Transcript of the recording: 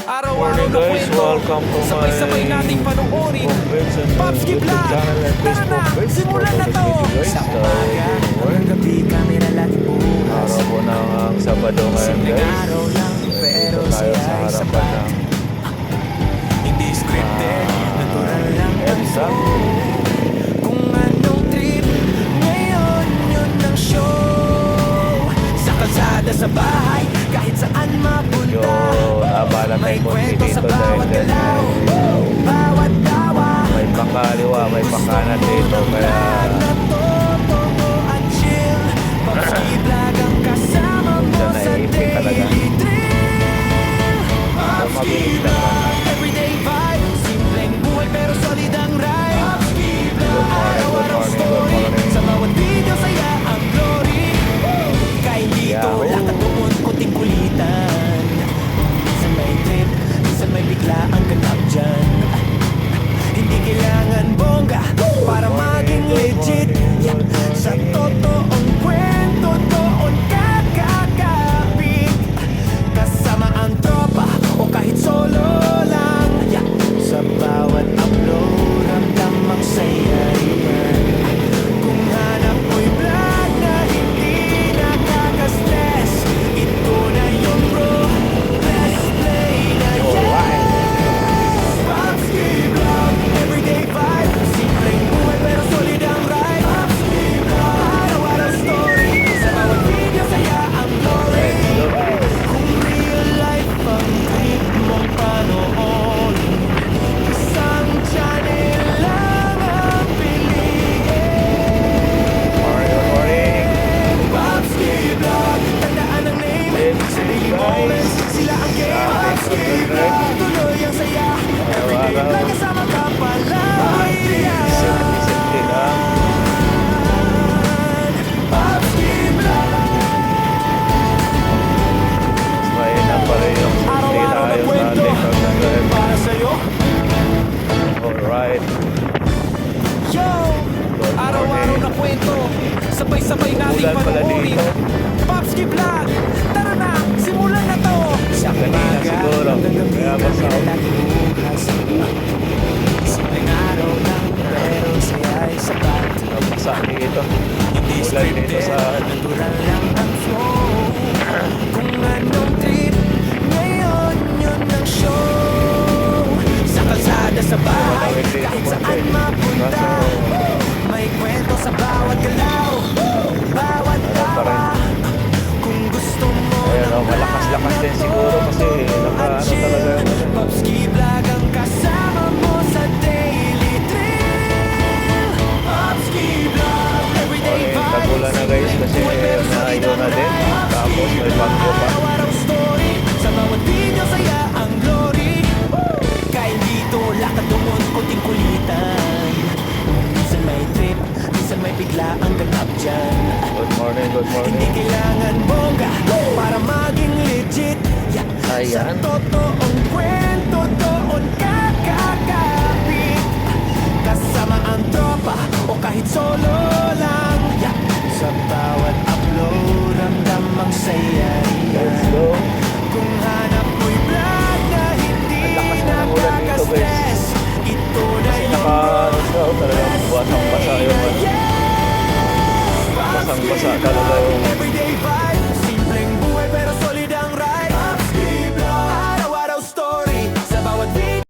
Araw-araw na guys, kwento, welcome to my sabay-sabay nating panoorin. Vincent Pops YouTube Kiblat, channel and tara na, Facebook page. simulan na to. Guys, Sa umaga, hanggang gabi kami na lagi bukas. araw po ng Sabado ngayon Simpleng guys. araw lang, pero Dito tayo siya sa ay harapan sapat. ng Hindi scripted, natural lang ang EDSA. kung anong trip, ngayon yun ang show. Sa kalsada, sa bahay, kahit saan Medyo mapunta. naabala May tayong konti kwento sa dito bawat dahil galaw, bawat tawa. may pakaliwa, may pakanan dito kaya Na totoo at chill, Pops Kiblat ang kasama mo Minsan sa naiipit talaga. daily thrill. Pops mabilis Kiblat, everyday vibe, simpleng buhay pero solid ang ride. Pops Kiblat, araw-araw story, sa bawat video saya ang glory. Kahit dito, Yahoo! lakad doon, kunting kulitan. Minsan may trip, minsan may bigla ang ganap dyan. Hindi kailangan bongga para maging legit. Yeah. Sa totoong kwento doon kakakapit. Kasama ang tropa o kahit solo lang. Yeah. Sa bawat upload ramdam ang saya yan. Kung hanap mo'y vlog na hindi nakaka-stress, ito na yun bro. Let's play na yan. Pops Kiblat, everyday vibe, simpleng buhay pero solid ang ride. Pops Kiblat, araw-araw story, sa bawat video saya ang glory. Kung real life ang trip mong panoorin, isang channel lang ang piliin. morning. Pops Kiblat, tandaan ang name, sa daily moments, sila ang game. Pops Kiblat, tuloy ang saya, everyday vlog kasama ka palagi yan. Simple lang. Pops Kiblat, May na pa rin yung simple araw-araw na tayo sa kwento, ating pagkakaroon. para sa'yo. Alright. Yo! Araw-araw na kwento, sabay-sabay nating Ulan pala panoorin. dito. Pops Kiblat, tara na, simulan na to. Sa Kanina umaga, siguro, hanggang gabi kaya kami basta na lagi bukas. Simpleng araw lang, pero siya ay sapat. Nabasa dito. Hindi Ulan dito scripted, sa natural lang ang flow. Kung anong trip, ngayon yun ang show. Sa kalsada, sa bahay, kahit saan mapunta. May kwento sa bawat galaw, bawat tawa. Kung gusto mo Ayan o, ng malakas-lakas din siguro kasi naka ano talaga yung ano. Pops Kiblat ang kasama mo sa daily thrill. Pops Kiblat, everyday Okay, vibes. tagulan na guys kasi naayo na din. Tapos may bagyo pa. Araw-araw story, sa bawat video saya ang glory. Kahit dito, lakad doon, kunting kulitan. Minsan may trip, minsan may bigla ang ganap dyan. Good morning, good Hindi morning. kailangan bongga para maging legit. Yeah. Sa Ayan. totoong kwento doon kakakapit. Kasama ang tropa o kahit solo lang.